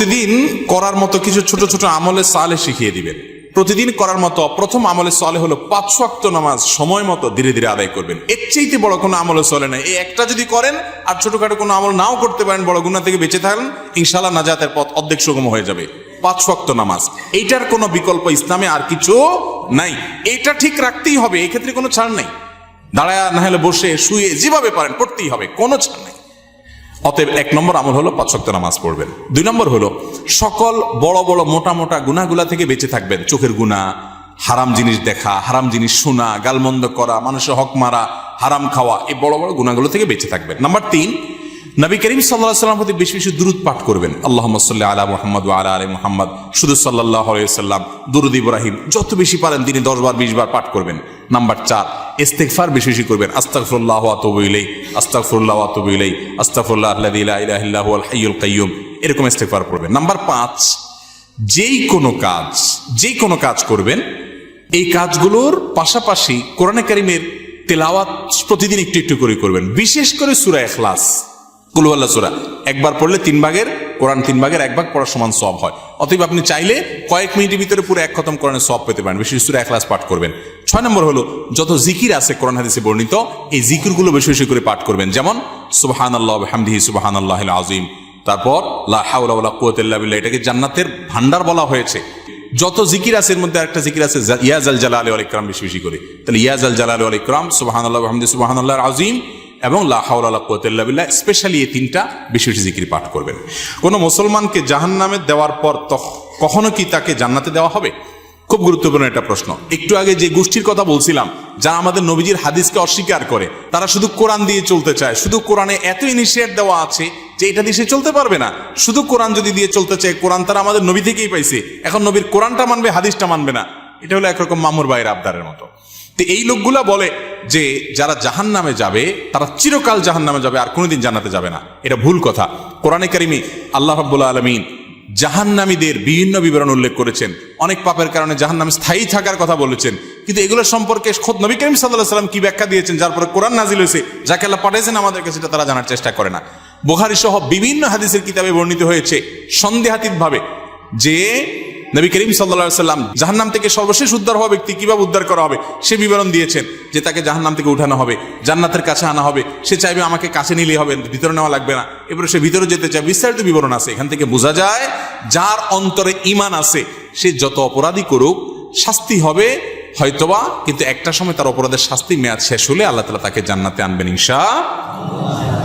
প্রতিদিন করার মতো কিছু ছোট ছোট আমলে সালে শিখিয়ে দিবেন। প্রতিদিন করার মতো প্রথম আমলে সালে হলো 5 ওয়াক্ত নামাজ সময় মতো ধীরে ধীরে আদায় করবেন। এর চাইতে বড় কোনো আমলে চলে না। এই একটা যদি করেন আর ছোটখাটো কোনো আমল নাও করতে পারেন, বড় গুনাহ থেকে বেঁচে থাকেন, ইনশাআল্লাহ নাজাতের পথ অর্ধেক সুগম হয়ে যাবে। 5 ওয়াক্ত নামাজ, এইটার কোনো বিকল্প ইসলামে আর কিছু নাই। এইটা ঠিক রাখতেই হবে, এই ক্ষেত্রে কোনো ছাড় নাই। দাঁড়ায় না হলে বসে শুয়ে যেভাবে পারেন পড়তেই হবে, কোনো ছাড় নাই। অতএব 1 নম্বর আমল হলো 5 ওয়াক্ত নামাজ পড়বেন। 2 নম্বর হলো সকল বড় বড় মোটা মোটা গুনাহগুলা থেকে বেঁচে থাকবেন। চোখের গুনাহ, হারাম জিনিস দেখা, হারাম জিনিস শোনা, গালমন্দ করা, মানুষের হক মারা, হারাম খাওয়া, এই বড় বড় গুনাহগুলো থেকে বেঁচে থাকবেন। নাম্বার 3, নবী করিম সাল্লাল্লাহু আলাইহি ওয়াসাল্লামের প্রতি বেশি বেশি দুরূদ পাঠ করবেন। আল্লাহুম্মা সাল্লি আলা মুহাম্মাদ ওয়া আলা আলি মুহাম্মাদ, শুধু সাল্লাল্লাহু আলাইহি ওয়াসাল্লাম, দুরূদ ইব্রাহিম যত বেশি পারেন দিনে 10 বার 20 বার পাঠ করবেন। নাম্বার 4, ইস্তিগফার বেশি বেশি করবেন। আস্তাগফিরুল্লাহ ওয়া আতুবু ইলাইহি, আস্তাগফিরুল্লাহ ওয়া আতুবু ইলাইহি, আস্তাগফিরুল্লাহ আল্লাযী লা ইলাহা ইল্লা হুয়াল হাইয়ুল কাইয়্যুম, এরকম ইস্তিগফার করবেন। নাম্বার 5, যেই কোনো কাজ করবেন, এই কাজগুলোর পাশাপাশি কোরআনে কারীমের তেলাওয়াত প্রতিদিন একটু একটু করে করবেন। বিশেষ করে সূরা ইখলাস, কুল হুয়াল্লাহ সূরা একবার পড়লে 3 ভাগের কোরআন 3 ভাগের 1 ভাগ পড়ার সমান সওয়াব হয়। অতএব আপনি চাইলে কয়েক মিনিটের ভিতরে পুরো 1 খতম কোরআনের সওয়াব পেতে পারেন। বিশেষ সূরা ইখলাস পাঠ করবেন। 6 নম্বর হলো যত জিকির আছে কোরআন হাদিসে বর্ণিত, এই জিকিরগুলো বেশি বেশি করে পাঠ করবেন। যেমন সুবহানাল্লাহ ওয়া বিহামদিহি সুবহানাল্লাহিল আযীম, তারপর লা হাওলা ওয়ালা কুওয়াতা ইল্লা বিল্লাহ, এটাকে জান্নাতের ভান্ডার বলা হয়েছে। যত জিকির আছে এর মধ্যে একটা জিকির আছে ইয়া জাল জালালি ওয়াল ইকরাম, বেশি বেশি করে। তাহলে ইয়া জাল জালালি ওয়াল ইকরাম, সুবহানাল্লাহ ওয়া বিহামদিহি সুবহানাল্লাহিল আযীম এবং লা হাওলা ওয়ালা কুওয়াতা ইল্লা বিল্লাহ, স্পেশালি এই 3টা বেশি বেশি জিকির পাঠ করবেন। কোন মুসলমানকে জাহান্নামে দেওয়ার পর কখনো কি তাকে জান্নাতে দেওয়া হবে? খুব গুরুত্বপূর্ণ একটা প্রশ্ন। একটু আগে যে গোষ্ঠীর কথা বলছিলাম, যারা আমাদের নবীজির হাদিসকে অস্বীকার করে, তারা শুধু কোরআন দিয়ে চলতে চায়। শুধু কোরআনে এত ইনিশিয়েট দেওয়া আছে যে এটা দিয়ে সে চলতে পারবে না। শুধু কোরআন যদি দিয়ে চলতে চায়, কোরআন তারা আমাদের নবী থেকেই পাইছে, এখন নবীর কোরআনটা মানবে, হাদিসটা মানবে না। এটা হলো একরকম মামুর ভাইয়ের আবদারের মতো। তো এই লোকগুলা বলে যে যারা জাহান্নামে যাবে তারা চিরকাল জাহান্নামে যাবে, আর কোনোদিন জান্নাতে যাবে না। এটা ভুল কথা। কোরআনে কারিমে আল্লাহ রাব্বুল আলামিন জাহান্নামীদের বিভিন্ন বিবরণ উল্লেখ করেছেন। অনেক পাপের কারণে জাহান্নামে স্থায়ী থাকার কথা বলেছেন, কিন্তু এগুলো সম্পর্কে খোদ নবী করিম সাল্লাল্লাহু আলাইহি ওয়াসাল্লাম কি ব্যাখ্যা দিয়েছেন, যার পরে কোরআন নাজিল হয়েছে, যাকে আল্লাহ পাঠিয়েছেন আমাদের কাছে, সেটা তারা জানার চেষ্টা করে না। বুখারী সহ বিভিন্ন হাদিসের কিতাবে বর্ণিত হয়েছে সন্দেহাতীত ভাবে যে নবী করিম সাল্লাল্লাহু আলাইহি ওয়াসাল্লাম জাহান্নাম থেকে সর্বশেষ উদ্ধার হওয়া ব্যক্তি কিভাবে উদ্ধার করা হবে সে বিবরণ দিয়েছেন, যে তাকে জাহান্নাম থেকে উঠানো হবে, জান্নাতের কাছে আনা হবে, সে চাইবে আমাকে কাছে নিলেই হবে, ভিতরে নেওয়া লাগবে না, এবারে সে ভিতরে যেতে চায়, বিস্তারিত বিবরণ আছে। এখান থেকে বোঝা যায় যার অন্তরে ঈমান আছে সে যত অপরাধী করুক শাস্তি হবে হয়তোবা, কিন্তু একটা সময় তার অপরাধের শাস্তি মেয়াদ শেষ হলে আল্লাহ তাআলা তাকে জান্নাতে আনবেন ইনশাআল্লাহ।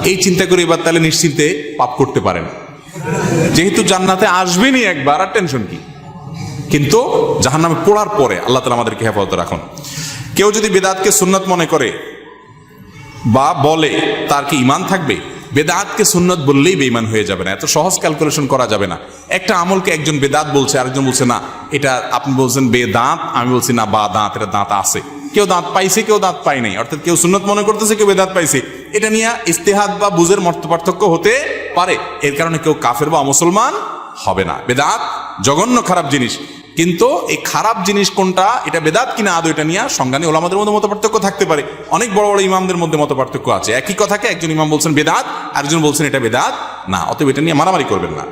এই চিন্তা করে এবার তাহলে নিশ্চিন্তে পাপ করতে পারেন, যেহেতু জান্নাতে আসবেনই একবার, আর টেনশন কি। কিন্তু জাহান্নামে পড়ার পরে আল্লাহ তাআলা আমাদেরকে হেফাজত রাখুন। কেউ যদি বেদাতকে সুন্নত মনে করে বা বলে, তার কি ঈমান থাকবে? বেদাতকে সুন্নত বললেই বেঈমান হয়ে যাবে না, এত সহজ ক্যালকুলেশন করা যাবে না। একটা আমলকে একজন বেদাত বলছে, আরেকজন বলছে না এটা, আপনি বলছেন বেদাত, আমি বলছি না বা দাঁত, এটা দাঁত আছে। কেউ দাঁত পাইছে, কেউ দাঁত পাই নাই, অর্থাৎ কেউ সুন্নত মনে করতেছে, কেউ বেদাত পাইছে। এটা নিয়ে ইজতিহাদ বা বুঝের মত পার্থক্য হতে পারে, এর কারণে কেউ কাফের বা মুসলমান হবে না। বেদাত জঘন্য খারাপ জিনিস, কিন্তু এই খারাপ জিনিস কোনটা, এটা বেদাত কিনা আদৌ, এটা নিয়ে সংজ্ঞা নিয়ে ওলামাদের মধ্যে মত পার্থক্য থাকতে পারে। অনেক বড় বড় ইমামদের মধ্যে মত পার্থক্য আছে। একই কথাকে একজন ইমাম বলছেন বেদাত, আরেকজন বলছেন এটা বেদাত না। অতএব এটা নিয়ে মারামারি করবেন না।